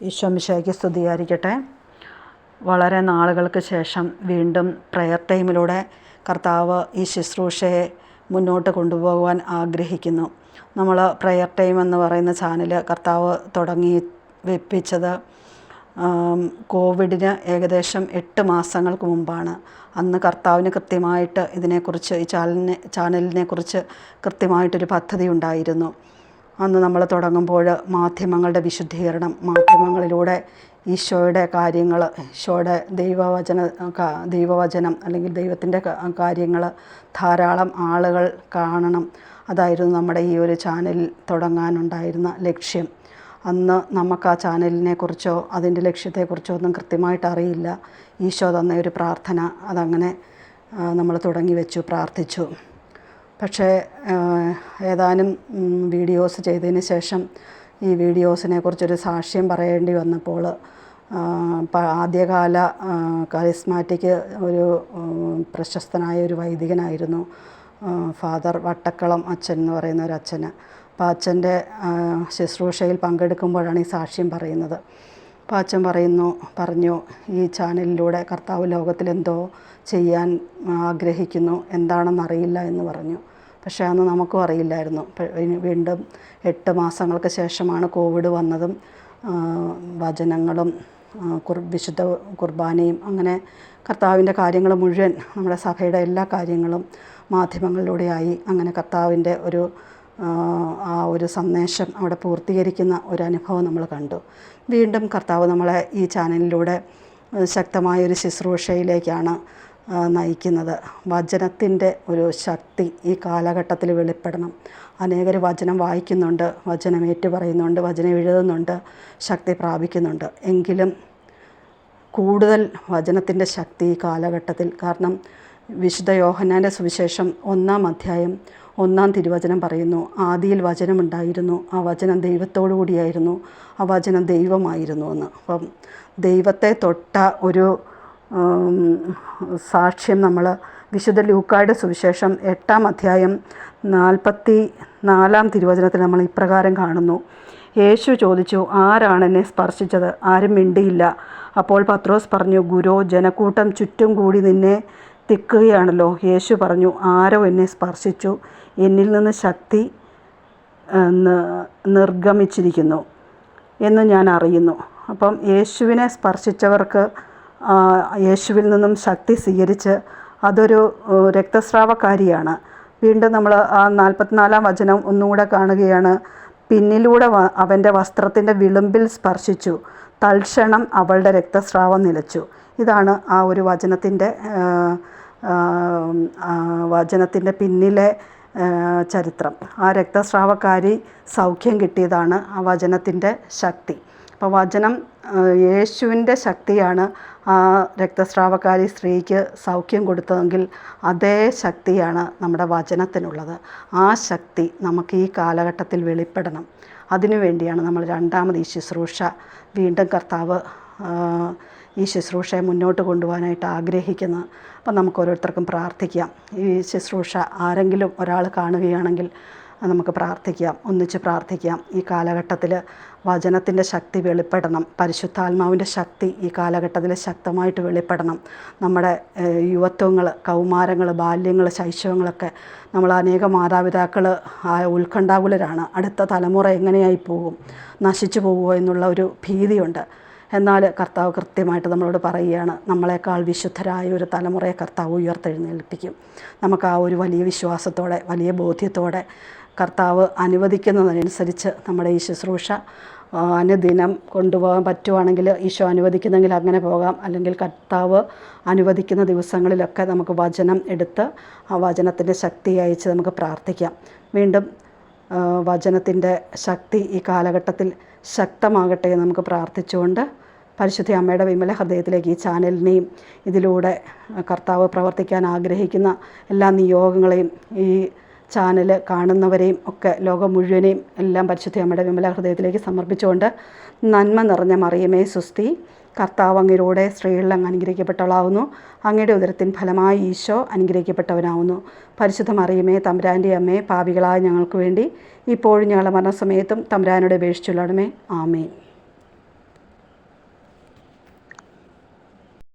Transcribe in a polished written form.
ഈശോ മിശിഹായ്ക്ക് സ്തുതിയായിരിക്കട്ടെ. വളരെ നാളുകൾക്ക് ശേഷം വീണ്ടും പ്രയർ ടൈമിലൂടെ കർത്താവ് ഈ ശുശ്രൂഷയെ മുന്നോട്ട് കൊണ്ടുപോകുവാൻ ആഗ്രഹിക്കുന്നു. നമ്മൾ പ്രയർ ടൈം എന്ന് പറയുന്ന ചാനൽ കർത്താവ് തുടങ്ങി വെപ്പിച്ചത് കോവിഡിന് ഏകദേശം 8 മാസങ്ങൾക്ക് മുമ്പാണ്. അന്ന് കർത്താവിന് കൃത്യമായിട്ട് ഇതിനെക്കുറിച്ച് ഈ ചാനലിനെക്കുറിച്ച് കൃത്യമായിട്ടൊരു പദ്ധതി ഉണ്ടായിരുന്നു. അന്ന് നമ്മൾ തുടങ്ങുമ്പോൾ മാധ്യമങ്ങളുടെ വിശുദ്ധീകരണം, മാധ്യമങ്ങളിലൂടെ ഈശോയുടെ കാര്യങ്ങൾ, ഈശോയുടെ ദൈവവചനം അല്ലെങ്കിൽ ദൈവത്തിൻ്റെ കാര്യങ്ങൾ ധാരാളം ആളുകൾ കാണണം. അതായിരുന്നു നമ്മുടെ ഈ ഒരു ചാനൽ തുടങ്ങാനുണ്ടായിരുന്ന ലക്ഷ്യം. അന്ന് നമുക്ക് ആ ചാനലിനെക്കുറിച്ചോ അതിൻ്റെ ലക്ഷ്യത്തെക്കുറിച്ചോ ഒന്നും കൃത്യമായിട്ട് അറിയില്ല. ഈശോ തന്ന ഒരു പ്രാർത്ഥന, അതങ്ങനെ നമ്മൾ തുടങ്ങി വെച്ചു, പ്രാർത്ഥിച്ചു. പക്ഷേ ഏതാനും വീഡിയോസ് ചെയ്തതിന് ശേഷം ഈ വീഡിയോസിനെ കുറിച്ചൊരു സാക്ഷ്യം പറയേണ്ടി വന്നപ്പോൾ ആദ്യകാല കരിസ്മാറ്റിക് ഒരു പ്രശസ്തനായ ഒരു വൈദികനായിരുന്നു ഫാദർ വട്ടക്കളം അച്ഛൻ എന്ന് പറയുന്ന ഒരു അച്ഛന്. അപ്പോൾ അച്ഛൻ്റെ ശുശ്രൂഷയിൽ പങ്കെടുക്കുമ്പോഴാണ് ഈ സാക്ഷ്യം പറയുന്നത്. അപ്പോൾ അച്ഛൻ പറഞ്ഞു ഈ ചാനലിലൂടെ കർത്താവ് ലോകത്തിലെന്തോ ചെയ്യാൻ ആഗ്രഹിക്കുന്നു, എന്താണെന്നറിയില്ല എന്ന് പറഞ്ഞു. പക്ഷേ അന്ന് നമുക്കും അറിയില്ലായിരുന്നു. വീണ്ടും 8 മാസങ്ങൾക്ക് ശേഷമാണ് കോവിഡ് വന്നതും വചനങ്ങളും വിശുദ്ധ കുർബാനയും അങ്ങനെ കർത്താവിൻ്റെ കാര്യങ്ങൾ മുഴുവൻ, നമ്മുടെ സഭയുടെ എല്ലാ കാര്യങ്ങളും മാധ്യമങ്ങളിലൂടെയായി. അങ്ങനെ കർത്താവിൻ്റെ ആ ഒരു സന്ദേശം അവിടെ പൂർത്തീകരിക്കുന്ന ഒരു അനുഭവം നമ്മൾ കണ്ടു. വീണ്ടും കർത്താവ് നമ്മളെ ഈ ചാനലിലൂടെ ശക്തമായൊരു ശുശ്രൂഷയിലേക്കാണ് നയിക്കുന്നത്. വചനത്തിൻ്റെ ഒരു ശക്തി ഈ കാലഘട്ടത്തിൽ വെളിപ്പെടണം. അനേകർ വചനം വായിക്കുന്നുണ്ട്, വചനം ഏറ്റുപറയുന്നുണ്ട്, വചനം എഴുതുന്നുണ്ട്, ശക്തി പ്രാപിക്കുന്നുണ്ട്. എങ്കിലും കൂടുതൽ വചനത്തിൻ്റെ ശക്തി ഈ കാലഘട്ടത്തിൽ, കാരണം വിശുദ്ധ യോഹന്നാൻ്റെ സുവിശേഷം 1-ാം അധ്യായം 1-ാം തിരുവചനം പറയുന്നു, ആദിയിൽ വചനമുണ്ടായിരുന്നു, ആ വചനം ദൈവത്തോടു കൂടിയായിരുന്നു, ആ വചനം ദൈവമായിരുന്നു എന്ന്. അപ്പം ദൈവത്തെ തൊട്ട ഒരു സാക്ഷ്യം നമ്മൾ വിശുദ്ധ ലൂക്കായുടെ സുവിശേഷം 8-ാം അധ്യായം 44-ാം തിരുവചനത്തിൽ നമ്മൾ ഇപ്രകാരം കാണുന്നു. യേശു ചോദിച്ചു, ആരാണ് എന്നെ സ്പർശിച്ചത്? ആരും മിണ്ടിയില്ല. അപ്പോൾ പത്രോസ് പറഞ്ഞു, ഗുരോ, ജനക്കൂട്ടം ചുറ്റും കൂടി നിന്നെ തിക്കുകയാണല്ലോ. യേശു പറഞ്ഞു, ആരോ എന്നെ സ്പർശിച്ചു, എന്നിൽ നിന്ന് ശക്തി നിർഗമിച്ചിരിക്കുന്നു എന്ന് ഞാൻ അറിയുന്നു. അപ്പം യേശുവിനെ സ്പർശിച്ചവർക്ക് യേശുവിൽ നിന്നും ശക്തി സ്വീകരിച്ച് അതൊരു രക്തസ്രാവക്കാരിയാണ്. വീണ്ടും നമ്മൾ ആ 44-ാം വചനം ഒന്നുകൂടെ കാണുകയാണ്. പിന്നിലൂടെ അവൻ്റെ വസ്ത്രത്തിൻ്റെ വിളുമ്പിൽ സ്പർശിച്ചു, തൽക്ഷണം അവളുടെ രക്തസ്രാവം നിലച്ചു. ഇതാണ് ആ ഒരു വചനത്തിൻ്റെ പിന്നിലെ ചരിത്രം. ആ രക്തസ്രാവക്കാരി സൗഖ്യം കിട്ടിയതാണ് ആ വചനത്തിൻ്റെ ശക്തി. അപ്പോൾ വചനം യേശുവിൻ്റെ ശക്തിയാണ് ആ രക്തസ്രാവക്കാരി സ്ത്രീക്ക് സൗഖ്യം കൊടുത്തതെങ്കിൽ അതേ ശക്തിയാണ് നമ്മുടെ വചനത്തിനുള്ളത്. ആ ശക്തി നമുക്ക് ഈ കാലഘട്ടത്തിൽ വെളിപ്പെടണം. അതിനുവേണ്ടിയാണ് നമ്മൾ രണ്ടാമത് ഈ ശുശ്രൂഷ വീണ്ടും കർത്താവ് ഈ ശുശ്രൂഷയെ മുന്നോട്ട് കൊണ്ടുപോകാനായിട്ട് ആഗ്രഹിക്കുന്നത്. അപ്പം നമുക്ക് ഓരോരുത്തർക്കും പ്രാർത്ഥിക്കാം. ഈ ശുശ്രൂഷ ആരെങ്കിലും ഒരാൾ കാണുകയാണെങ്കിൽ നമുക്ക് പ്രാർത്ഥിക്കാം, ഒന്നിച്ച് പ്രാർത്ഥിക്കാം. ഈ കാലഘട്ടത്തിൽ വചനത്തിൻ്റെ ശക്തി വെളിപ്പെടണം. പരിശുദ്ധാത്മാവിൻ്റെ ശക്തി ഈ കാലഘട്ടത്തിൽ ശക്തമായിട്ട് വെളിപ്പെടണം. നമ്മുടെ യുവത്വങ്ങൾ, കൗമാരങ്ങൾ, ബാല്യങ്ങൾ, ശൈശവങ്ങളൊക്കെ നമ്മൾ അനേകം മാതാപിതാക്കൾ ഉത്കണ്ഠാകുലരാണ്. അടുത്ത തലമുറ എങ്ങനെയായി പോകും, നശിച്ചു പോകുമോ എന്നുള്ള ഒരു ഭീതിയുണ്ട്. എന്നാൽ കർത്താവ് കൃത്യമായിട്ട് നമ്മളോട് പറയുകയാണ്, നമ്മളെക്കാൾ വിശുദ്ധരായ ഒരു തലമുറയെ കർത്താവ് ഉയർത്തെഴുന്നേൽപ്പിക്കും. നമുക്ക് ആ ഒരു വലിയ വിശ്വാസത്തോടെ, വലിയ ബോധ്യത്തോടെ കർത്താവ് അനുവദിക്കുന്നതിനനുസരിച്ച് നമ്മുടെ ഈ ശുശ്രൂഷ അനുദിനം കൊണ്ടുപോകാൻ പറ്റുവാണെങ്കിൽ, ഈശോ അനുവദിക്കുന്നെങ്കിൽ അങ്ങനെ പോകാം. അല്ലെങ്കിൽ കർത്താവ് അനുവദിക്കുന്ന ദിവസങ്ങളിലൊക്കെ നമുക്ക് വചനം എടുത്ത് ആ വചനത്തിൻ്റെ ശക്തി അയച്ച് നമുക്ക് പ്രാർത്ഥിക്കാം. വീണ്ടും വചനത്തിൻ്റെ ശക്തി ഈ കാലഘട്ടത്തിൽ ശക്തമാകട്ടെ എന്ന് നമുക്ക് പ്രാർത്ഥിച്ചുകൊണ്ട് പരിശുദ്ധ അമ്മയുടെ വിമല ഹൃദയത്തിലേക്ക് ഈ ചാനലിനെയും ഇതിലൂടെ കർത്താവ് പ്രവർത്തിക്കാൻ ആഗ്രഹിക്കുന്ന എല്ലാ നിയോഗങ്ങളെയും ഈ ചാനൽ കാണുന്നവരെയും ഒക്കെ ലോകം മുഴുവനെയും എല്ലാം പരിശുദ്ധ അമ്മയുടെ വിമല ഹൃദയത്തിലേക്ക് സമർപ്പിച്ചുകൊണ്ട്, നന്മ നിറഞ്ഞ മറിയമേ സുസ്തി, കർത്താവ് അങ്ങയിലൂടെ സ്ത്രീകളിൽ അങ്ങ് അനുഗ്രഹിക്കപ്പെട്ടവളാവുന്നു, അങ്ങയുടെ ഉദരത്തിൻ ഫലമായി ഈശോ അനുഗ്രഹിക്കപ്പെട്ടവനാവുന്നു. പരിശുദ്ധ മറിയമേ തമ്പുരാൻ്റെ അമ്മേ, പാപികളായ ഞങ്ങൾക്ക് വേണ്ടി ഇപ്പോഴും ഞങ്ങളുടെ മരണസമയത്തും തമ്പുരാനോട് അപേക്ഷിച്ചുകൊള്ളണമേ. ആമേൻ.